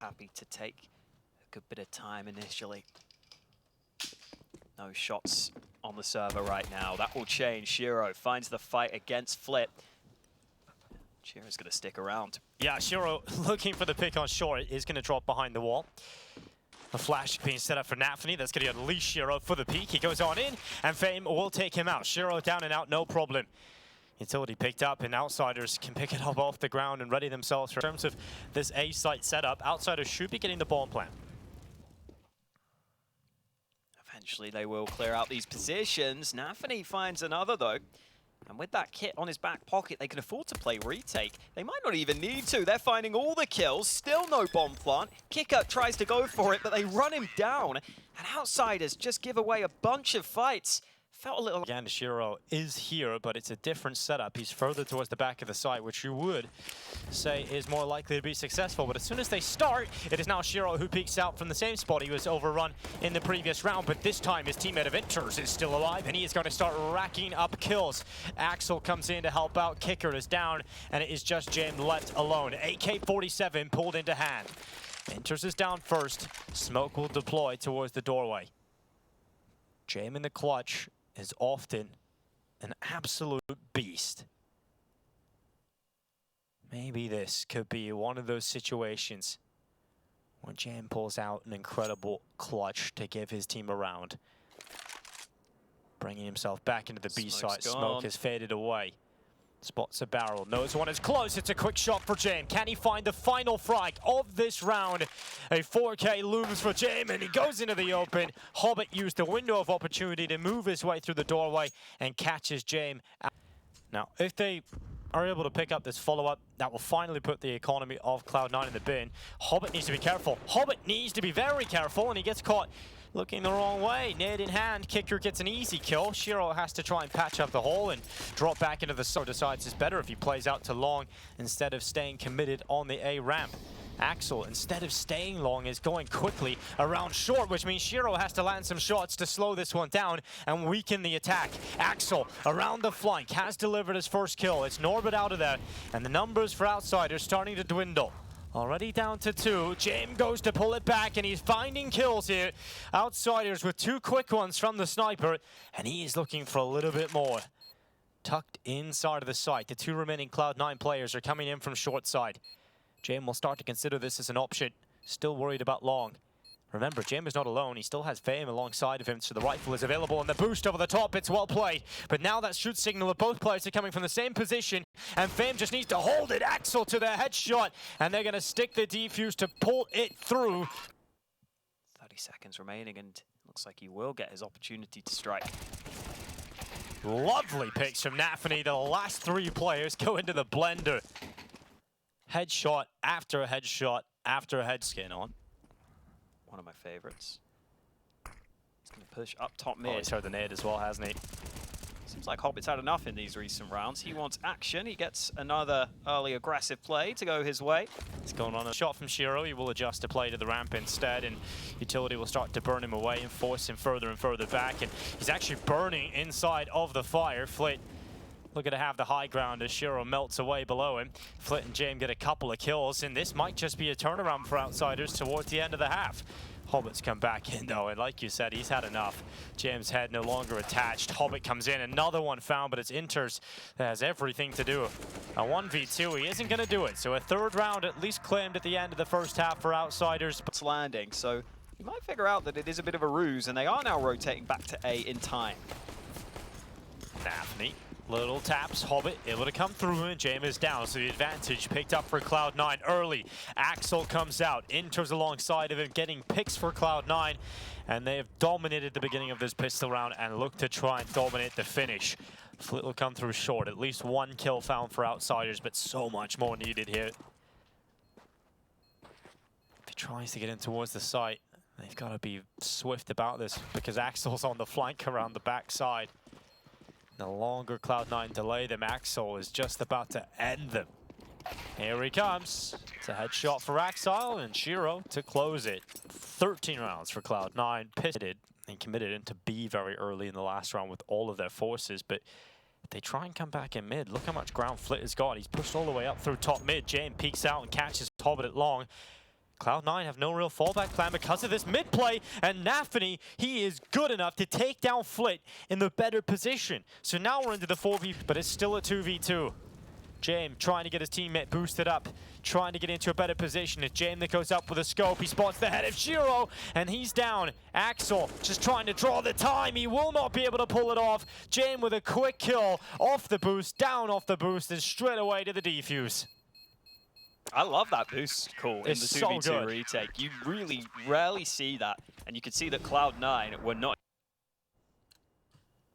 happy to take a good bit of time initially. No shots on the server right now. That will change. Shiro finds the fight against Flip. Shiro's going to stick around. Yeah, Shiro looking for the pick on short is going to drop behind the wall. A flash being set up for Nafany. That's going to unleash Shiro for the peak. He goes on in, and Fame will take him out. Shiro down and out, no problem. Utility picked up, and Outsiders can pick it up off the ground and ready themselves. In terms of this A site setup, Outsiders should be getting the bomb plant. Eventually they will clear out these positions. Nafany finds another though. And with that kit on his back pocket, they can afford to play retake. They might not even need to. They're finding all the kills. Still no bomb plant. Kicker tries to go for it, but they run him down. And Outsiders just give away a bunch of fights. Felt a little... Again, Shiro is here, but it's a different setup. He's further towards the back of the site, which you would say is more likely to be successful. But as soon as they start, it is now Shiro who peeks out from the same spot he was overrun in the previous round. But this time, his teammate of Inters is still alive, and he is going to start racking up kills. Axel comes in to help out. Kicker is down, and it is just James left alone. AK-47 pulled into hand. Inters is down first. Smoke will deploy towards the doorway. James in the clutch is often an absolute beast. Maybe this could be one of those situations where Jam pulls out an incredible clutch to give his team a round. Bringing himself back into the B site. Smoke has faded away. Spots a barrel, knows one is close. It's a quick shot for Jame. Can he find the final frag of this round? A 4K looms for Jame, and he goes into the open. Hobbit used the window of opportunity to move his way through the doorway and catches Jame. Now, if they are able to pick up this follow-up, that will finally put the economy of Cloud9 in the bin. Hobbit needs to be careful. Hobbit needs to be very careful, and he gets caught looking the wrong way. Nade in hand, Kicker gets an easy kill. Shiro has to try and patch up the hole and drop back into the side. Decides it's better if he plays out to long instead of staying committed on the A ramp. Axel, instead of staying long, is going quickly around short, which means Shiro has to land some shots to slow this one down and weaken the attack. Axel, around the flank, has delivered his first kill. It's Norbert out of there, and the numbers for Outsiders starting to dwindle. Already down to 2. James goes to pull it back, and he's finding kills here. Outsiders with 2 quick ones from the sniper, and he is looking for a little bit more. Tucked inside of the site, the 2 remaining Cloud9 players are coming in from short side. James will start to consider this as an option. Still worried about long. Remember, James is not alone. He still has Fame alongside of him, so the rifle is available, and the boost over the top, it's well played. But now that shoot signal of both players are coming from the same position, and Fame just needs to hold it. Axel to the headshot, and they're going to stick the defuse to pull it through. 30 seconds remaining, and looks like he will get his opportunity to strike. Lovely picks from Nafany. The last 3 players go into the blender. Headshot after a headshot after a head skin on. One of my favorites. He's going to push up top mid. Oh, he's heard the nade as well, hasn't he? Seems like Hobbit's had enough in these recent rounds. He wants action. He gets another early aggressive play to go his way. It's going on a shot from Shiro. He will adjust to play to the ramp instead, and Utility will start to burn him away and force him further and further back. And he's actually burning inside of the fire. Flit looking to have the high ground as Shiro melts away below him. Flit and James get a couple of kills, and this might just be a turnaround for Outsiders towards the end of the half. Hobbit's come back in though, and like you said, he's had enough. James' head no longer attached. Hobbit comes in, another one found, but it's Inters that has everything to do. A 1v2, he isn't going to do it. So a 3rd round at least claimed at the end of the first half for Outsiders. It's landing, so you might figure out that it is a bit of a ruse, and they are now rotating back to A in time. Nafany. Little taps, Hobbit able to come through, and James is down, so the advantage picked up for Cloud9 early. Axel comes out, Inters alongside of him, getting picks for Cloud9, and they have dominated the beginning of this pistol round and look to try and dominate the finish. Flit will come through short, at least 1 kill found for Outsiders, but so much more needed here. If he tries to get in towards the site, they've got to be swift about this because Axel's on the flank around the backside. The longer Cloud9 delay them, Axel is just about to end them. Here he comes. It's a headshot for Axel and Shiro to close it. 13 rounds for Cloud9. Pitted and committed into B very early in the last round with all of their forces, but if they try and come back in mid, look how much ground Flit has got. He's pushed all the way up through top mid. James peeks out and catches Hobbit at long. Cloud9 have no real fallback plan because of this mid play, and Nafany, he is good enough to take down Flit in the better position. So now we're into the 4v, but it's still a 2v2. James trying to get his teammate boosted up, trying to get into a better position. It's James that goes up with a scope. He spots the head of Shiro, and he's down. Axel just trying to draw the time. He will not be able to pull it off. James with a quick kill off the boost, down off the boost, and straight away to the defuse. I love that boost call in the It's so 2v2 good. retake. You really rarely see that, and you can see that Cloud9 were not.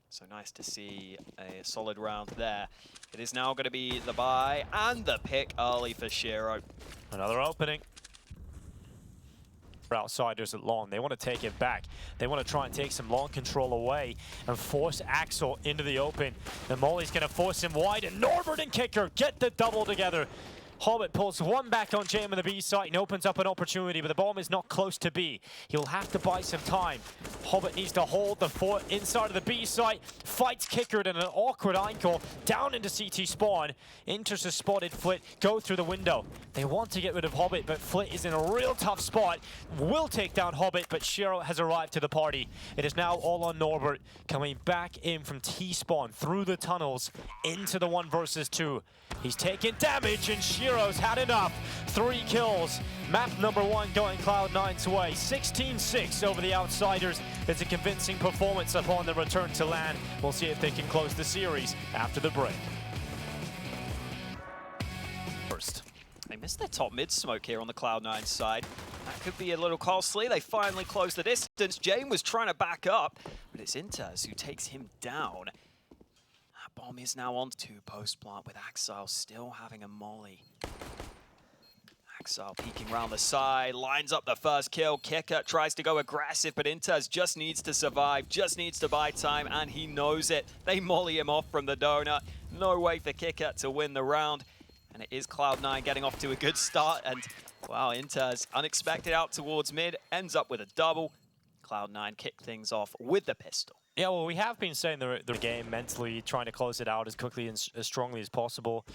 So nice to see a solid round there. It is now going to be the buy and the pick early for Shiro. Another opening. For outsiders at long, they want to take it back. They want to try and take some long control away and force Axel into the open. And Molly's going to force him wide, and Norbert and Kicker get the double together. Hobbit pulls one back on Jam on the B site and opens up an opportunity, but the bomb is not close to B. He'll have to buy some time. Hobbit needs to hold the fort inside of the B site, fights Kickard in an awkward ankle, down into CT spawn. Enters a spotted Flit, go through the window. They want to get rid of Hobbit, but Flit is in a real tough spot. Will take down Hobbit, but Shiro has arrived to the party. It is now all on Norbert, coming back in from T-spawn through the tunnels into the 1 versus 2. He's taking damage, and Shiro's had enough. 3 kills. Map number 1 going Cloud9's way. 16-6 over the Outsiders. It's a convincing performance upon the return to LAN. We'll see if they can close the series after the break. First. They missed their top mid smoke here on the Cloud9 side. That could be a little costly. They finally closed the distance. James was trying to back up, but it's Inters who takes him down. That bomb is now on to post plant with Axel still having a molly. Axel peeking around the side, lines up the first kill. Kicker tries to go aggressive, but Inters just needs to survive, just needs to buy time, and he knows it. They molly him off from the donut. No way for Kicker to win the round. And it is Cloud9 getting off to a good start. And wow, Inters unexpected out towards mid, ends up with a double. Cloud9 kick things off with the pistol. Yeah, well, we have been saying the game mentally, trying to close it out as quickly and as strongly as possible.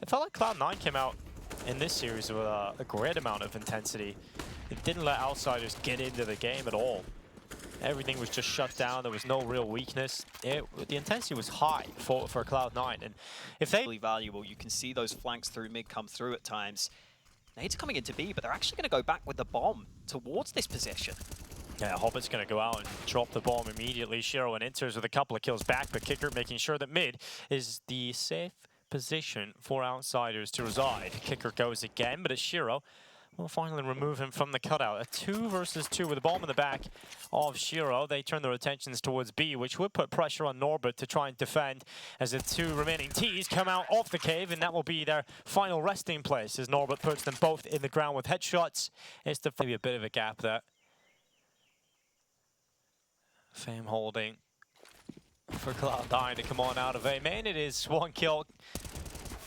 I felt like Cloud9 came out in this series with a great amount of intensity. It didn't let outsiders get into the game at all. Everything was just shut down. There was no real weakness. The intensity was high for Cloud9. And if they... Really valuable. You can see those flanks through mid come through at times. Nades coming into B, but they're actually going to go back with the bomb towards this position. Yeah, Hobbit's going to go out and drop the bomb immediately. Shiro and Inters with a couple of kills back, but Kicker making sure that mid is the safe position for outsiders to reside. Kicker goes again, but it's Shiro. We'll finally remove him from the cutout. A 2 versus 2 with a bomb in the back of Shiro. They turn their attentions towards B, which would put pressure on Norbert to try and defend as the 2 remaining Ts come out of the cave, and that will be their final resting place as Norbert puts them both in the ground with headshots. It's maybe a bit of a gap there. Fame holding for Cloud9 to come on out of A main. It is 1 kill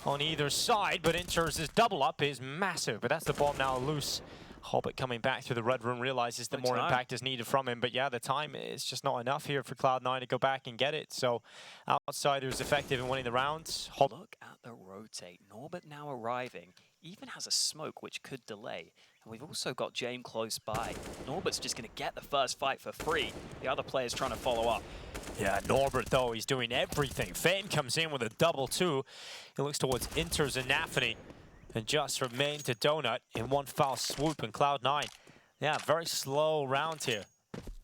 on either side, but Inters' double up is massive, but that's the bomb now loose. Hobbit coming back through the red room, realizes that more impact is needed from him, but yeah, the time is just not enough here for Cloud9 to go back and get it, so outsiders effective in winning the rounds. Look at the rotate. Norbert now arriving, even has a smoke which could delay, and we've also got James close by. Norbert's just going to get the first fight for free. The other player's trying to follow up. Yeah, Norbert, though, he's doing everything. Fame comes in with a double 2. He looks towards Inters and Nafany, and just from main to donut in one foul swoop, and Cloud9. Yeah, very slow round here.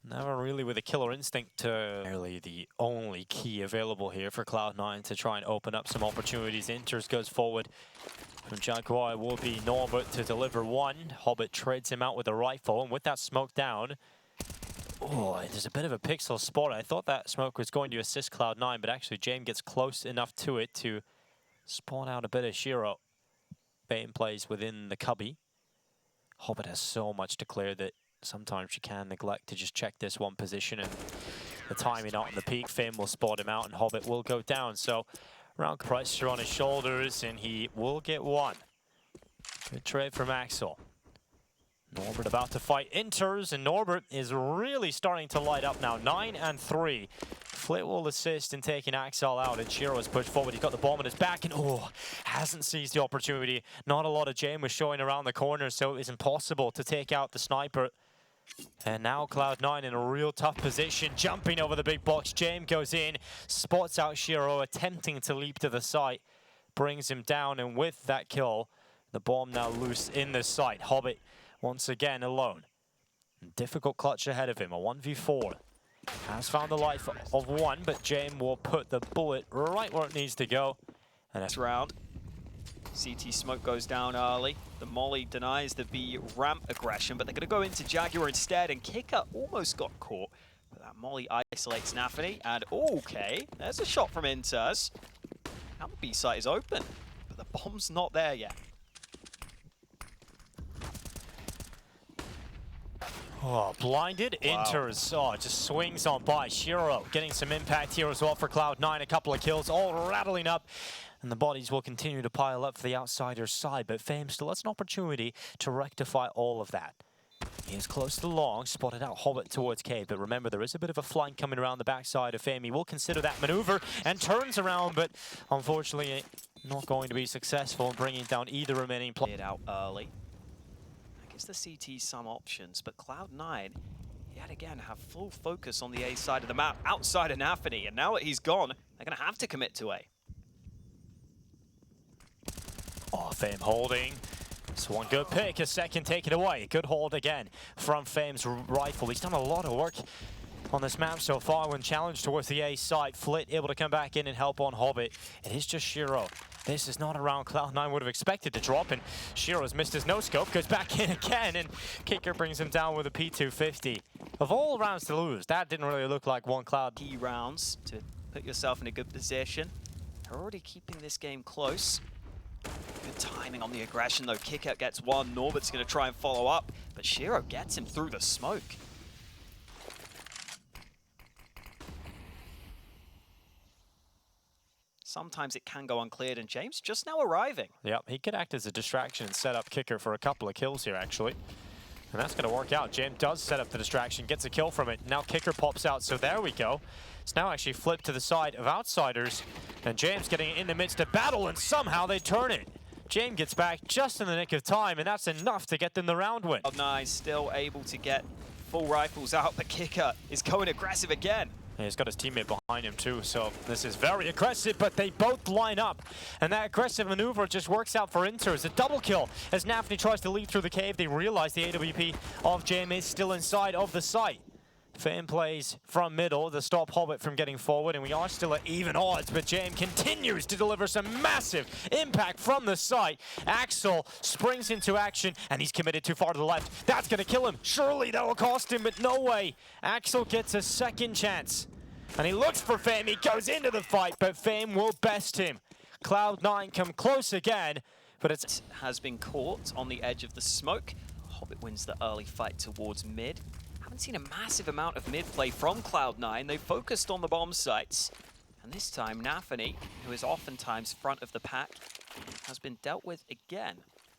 Never really with a killer instinct to... Nearly the only key available here for Cloud9 to try and open up some opportunities. Inters goes forward from Jaguar. Will be Norbert to deliver 1. Hobbit trades him out with a rifle, and with that smoke down... Oh, there's a bit of a pixel spot. I thought that smoke was going to assist Cloud9, but actually James gets close enough to it to spawn out a bit of Shiro. Bane plays within the cubby. Hobbit has so much to clear that sometimes you can neglect to just check this one position, and the timing out on the peak. Fame will spot him out, and Hobbit will go down. So round pressure on his shoulders, and he will get 1. Good trade from Axel. Norbert about to fight Inters, and Norbert is really starting to light up now. 9-3. Flit will assist in taking Axel out, and Shiro has pushed forward. He's got the bomb on his back, and hasn't seized the opportunity. Not a lot of Jame was showing around the corner, so it was impossible to take out the sniper. And now Cloud9 in a real tough position, jumping over the big box. Jame goes in, spots out Shiro, attempting to leap to the site, brings him down, and with that kill, the bomb now loose in the site. Hobbit once again alone. Difficult clutch ahead of him, a 1v4. Has found the life of one, but Jame will put the bullet right where it needs to go. And Next round, CT smoke goes down early. The Molly denies the B ramp aggression, but they're going to go into Jaguar instead, and Kicker almost got caught. But that Molly isolates Nafany, and okay, there's a shot from Inters. Now the B site is open, but the bomb's not there yet. Oh, blinded. Wow. Inters. Oh, just swings on by. Shiro getting some impact here as well for Cloud9. A couple of kills, all rattling up. And the bodies will continue to pile up for the outsider's side. But Fame still has an opportunity to rectify all of that. He is close to the long, spotted out Hobbit towards Cave. But remember, there is a bit of a flank coming around the backside of Fame. He will consider that maneuver and turns around, but unfortunately not going to be successful in bringing down either remaining player. Out early. Gives the CT some options, but Cloud9 yet again have full focus on the A side of the map, outside of Nafany, and now that he's gone, they're going to have to commit to A. Oh, Fame holding. It's one good pick, a second taken away. Good hold again from Fame's rifle. He's done a lot of work on this map so far when challenged towards the A site. Flit able to come back in and help on Hobbit. It is just Shiro. This is not a round Cloud9 would have expected to drop, and Shiro's missed his no-scope, goes back in again, and Kicker brings him down with a P250. Of all rounds to lose, that didn't really look like one Cloud. Key rounds to put yourself in a good position. They're already keeping this game close. Good timing on the aggression, though. Kicker gets one. Norbert's going to try and follow up, but Shiro gets him through the smoke. Sometimes it can go uncleared, and James just now arriving. Yep, he could act as a distraction and set up Kicker for a couple of kills here, actually. And that's going to work out. James does set up the distraction, gets a kill from it. Now Kicker pops out, so there we go. It's now actually flipped to the side of outsiders, and James getting in the midst of battle, and somehow they turn it. James gets back just in the nick of time, and that's enough to get them the round win. Cloud9 still able to get full rifles out, but Kicker is going aggressive again. Yeah, he's got his teammate behind him too, so this is very aggressive, but they both line up. And that aggressive maneuver just works out for Inters. A double kill as Nafany tries to leap through the cave. They realize the AWP of Jame is still inside of the site. Fame plays from middle to stop Hobbit from getting forward, and we are still at even odds, but Jame continues to deliver some massive impact from the site. Axel springs into action, and he's committed too far to the left. That's going to kill him. Surely that will cost him, but no way. Axel gets a second chance, and he looks for Fame. He goes into the fight, but Fame will best him. Cloud9 come close again, but it has been caught on the edge of the smoke. Hobbit wins the early fight towards mid. Haven't seen a massive amount of mid play from Cloud9. They focused on the bomb sites. And this time, Nafany, who is oftentimes front of the pack, has been dealt with again.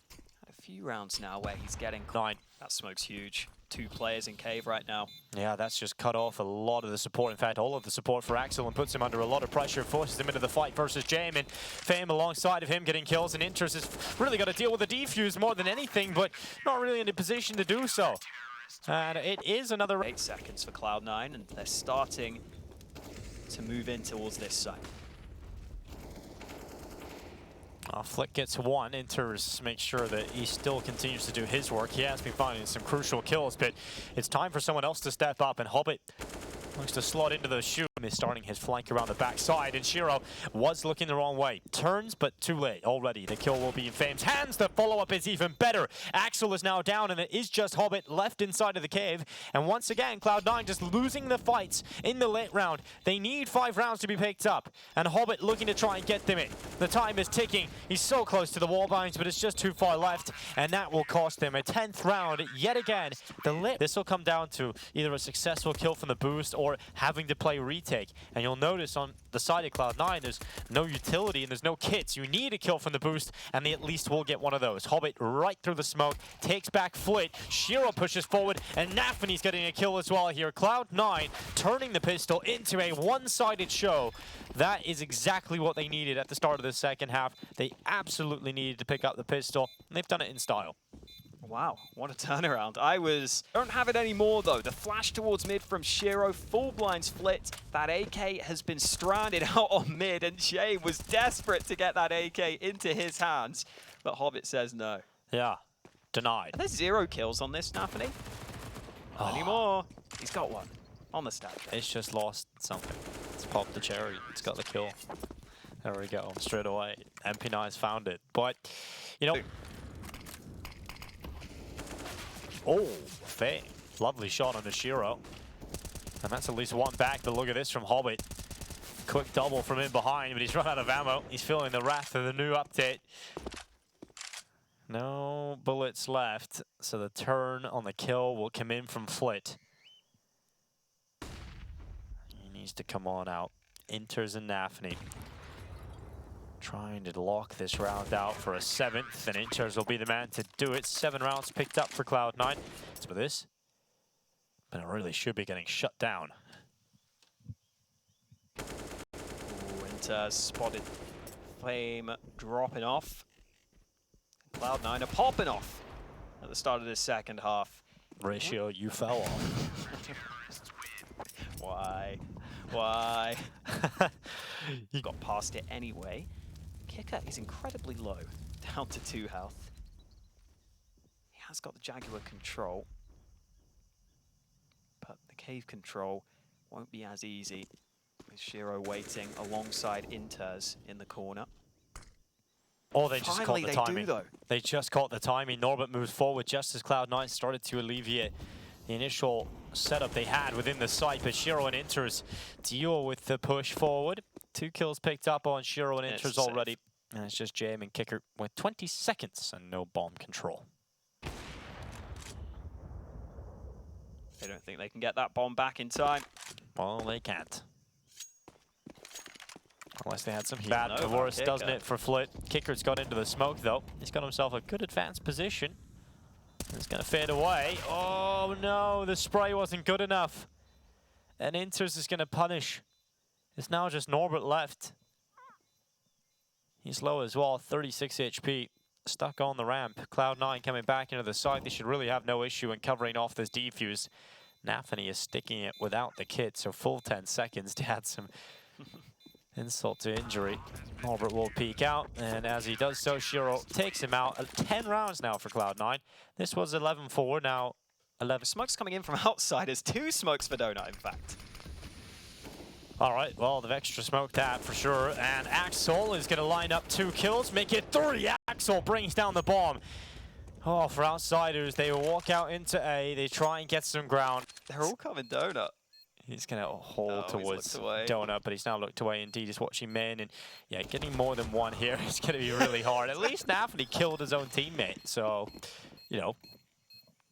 Had a few rounds now where he's getting... 9. That smoke's huge. 2 players in cave right now. Yeah, that's just cut off a lot of the support. In fact, all of the support for Axel, and puts him under a lot of pressure, forces him into the fight versus Jame, and Fame alongside of him getting kills, and Inters has really got to deal with the defuse more than anything, but not really in a position to do so. And it is another 8 seconds for Cloud9, and they're starting to move in towards this side. Flick gets one. Inters makes sure that he still continues to do his work. He has been finding some crucial kills, but it's time for someone else to step up, and Hobbit looks to slot into the shoot. He's starting his flank around the backside, and Shiro was looking the wrong way. Turns, but too late already. The kill will be in Fame's hands. The follow-up is even better. Axel is now down, and it is just Hobbit left inside of the cave. And once again, Cloud9 just losing the fights in the late round. They need 5 rounds to be picked up, and Hobbit looking to try and get them in. The time is ticking. He's so close to the wall binds, but it's just too far left, and that will cost him a 10th round yet again. This will come down to either a successful kill from the boost or having to play retake. retake. And you'll notice on the side of Cloud9, there's no utility and there's no kits. You need a kill from the boost, and they at least will get one of those. Hobbit right through the smoke, takes back Flit. Shiro pushes forward, and Nafany's getting a kill as well here. Cloud9 turning the pistol into a one-sided show. That is exactly what they needed at the start of the second half. They absolutely needed to pick up the pistol, and they've done it in style. Wow, what a turnaround. Don't have it anymore though. The flash towards mid from Shiro, full blinds Flit. That AK has been stranded out on mid, and Jay was desperate to get that AK into his hands, but Hobbit says no. Yeah, denied. Are there 0 kills on this, Nafany? Not anymore. He's got one on the stat. It's just lost something. It's popped the cherry. It's got the kill. There we go, straight away. MP9's found it, but, you know... Oh, Faye. Lovely shot on the Shiro. And that's at least one back, but look at this from Hobbit. Quick double from in behind, but he's run out of ammo. He's feeling the wrath of the new update. No bullets left, so the turn on the kill will come in from Flit. He needs to come on out. Enters in Nafany. Trying to lock this round out for a 7th, and Inters will be the man to do it. 7 rounds picked up for Cloud9. So with this, but it really should be getting shut down. Ooh, Inters spotted Flame dropping off. Cloud9 are popping off at the start of this second half. Ratio, you fell off. Why? Why? You got past it anyway. Kicker is incredibly low, down to 2 health. He has got the Jaguar control, but the cave control won't be as easy with Shiro waiting alongside Inters in the corner. Oh, they just caught the timing. though. They just caught the timing. Norbert moves forward just as Cloud9 started to alleviate the initial setup they had within the site, but Shiro and Inters deal with the push forward. 2 kills picked up on Shiro and Inters already. And it's just JM and Kicker with 20 seconds and no bomb control. They don't think they can get that bomb back in time. Well, they can't. Unless they had some heat. Bad Tavoris doesn't it for Flit. Kicker's got into the smoke though. He's got himself a good advanced position. It's going to fade away. Oh no, the spray wasn't good enough. And Inters is going to punish. It's now just Norbert left. He's low as well, 36 HP. Stuck on the ramp. Cloud9 coming back into the site. They should really have no issue in covering off this defuse. Nafany is sticking it without the kit, so full 10 seconds to add some insult to injury. Norbert will peek out, and as he does so, Shiro takes him out. 10 rounds now for Cloud9. This was 11-4, now 11. Smoke's coming in from outside. There's 2 smokes for Donut, in fact. All right, well, they've extra smoked that for sure. And Axel is going to line up 2 kills, make it 3. Axel brings down the bomb. Oh, for outsiders, they walk out into A. They try and get some ground. They're all coming Donut. He's going to hold towards Donut, but he's now looked away. Indeed, he's watching main. And yeah, getting more than 1 here is going to be really hard. At least Nafany killed his own teammate. So, you know,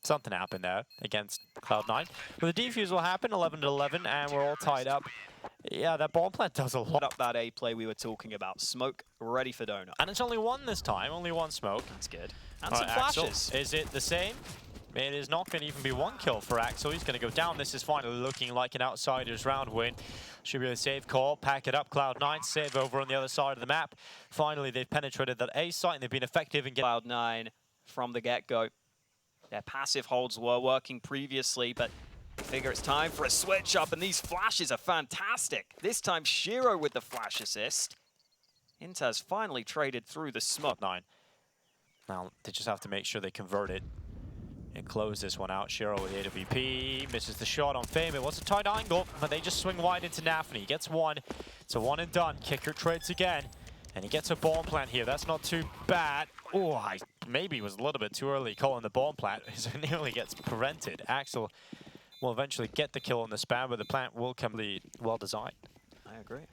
something happened there against Cloud9. But the defuse will happen, 11-11, and we're all tied up. Yeah, that bomb plant does a lot. Up that A play we were talking about. Smoke ready for Donut. And it's only 1 this time, only 1 smoke. That's good. And some flashes. Axel, is it the same? It is not going to even be 1 kill for Axel. He's going to go down. This is finally looking like an outsider's round win. Should be a safe call. Pack it up. Cloud9 save over on the other side of the map. Finally, they've penetrated that A site and they've been effective in getting Cloud9 from the get-go. Their passive holds were working previously, but I figure it's time for a switch up, and these flashes are fantastic. This time, Shiro with the flash assist. Inters finally traded through the smoke. 9. Now, they just have to make sure they convert it and close this one out. Shiro with the AWP, misses the shot on Fame. It was a tight angle, but they just swing wide into Nafany. He gets 1. It's a 1 and done. Kicker trades again, and he gets a bomb plant here. That's not too bad. Oh, I maybe was a little bit too early calling the bomb plant. It nearly gets prevented. Axel will eventually get the kill on the spam, but the plant will come well designed. I agree.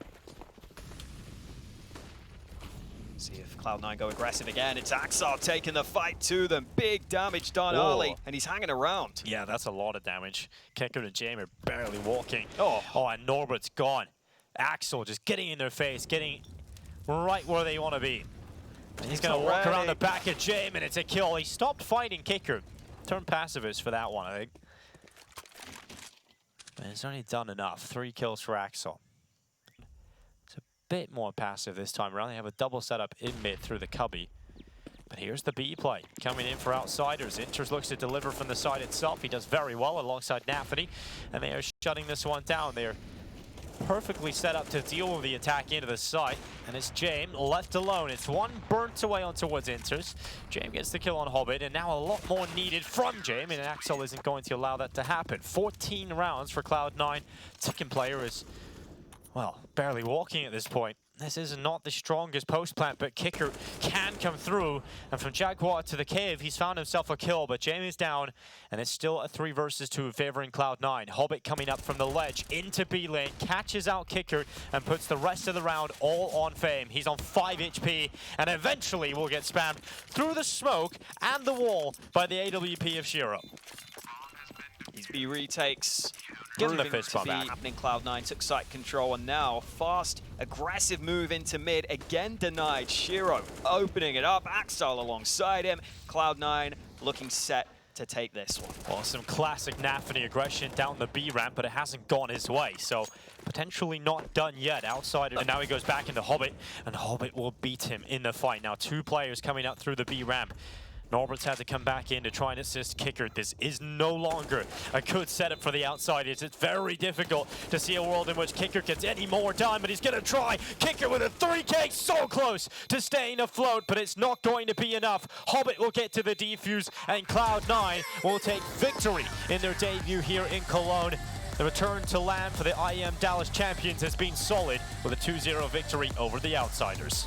See if Cloud9 go aggressive again. It's Axel taking the fight to them. Big damage done early, and he's hanging around. Yeah, that's a lot of damage. Kicker and Jamie are barely walking. Oh, And Norbert's gone. Axel just getting in their face, getting right where they want to be. And he's going to walk around the back of Jamie, and it's a kill. He stopped fighting Kicker. Turned pacifist for that one, I think. But he's only done enough. 3 kills for Axel. It's a bit more passive this time around. They have a double setup in mid through the cubby. But here's the B play coming in for outsiders. Inters looks to deliver from the side itself. He does very well alongside Nafany. And they are shutting this one down. They're perfectly set up to deal with the attack into the site. And it's James left alone. It's one burnt away on towards Inters. James gets the kill on Hobbit, and now a lot more needed from James, and Axel isn't going to allow that to happen. 14 rounds for Cloud9. Second player is, well, barely walking at this point. This is not the strongest post plant, but Kicker can come through. And from Jaguar to the cave, he's found himself a kill, but Jamie's down, and it's still a 3 versus 2 favoring Cloud9. Hobbit coming up from the ledge into B lane, catches out Kicker, and puts the rest of the round all on Fame. He's on 5 HP, and eventually will get spammed through the smoke and the wall by the AWP of Shiro. These B retakes Give him a fist bump back. happening. Cloud9 took site control, and now fast, aggressive move into mid, again denied. Shiro opening it up, Axel alongside him. Cloud9 looking set to take this one. Well, some classic Nafany aggression down the B ramp, but it hasn't gone his way, so potentially not done yet. Outside, and now he goes back into Hobbit, and Hobbit will beat him in the fight. Now 2 players coming up through the B ramp. Norbert's had to come back in to try and assist Kicker. This is no longer a good setup for the outsiders. It's very difficult to see a world in which Kicker gets any more done, but he's going to try. Kicker with a 3K, so close to staying afloat, but it's not going to be enough. Hobbit will get to the defuse, and Cloud9 will take victory in their debut here in Cologne. The return to land for the IEM Dallas champions has been solid with a 2-0 victory over the outsiders.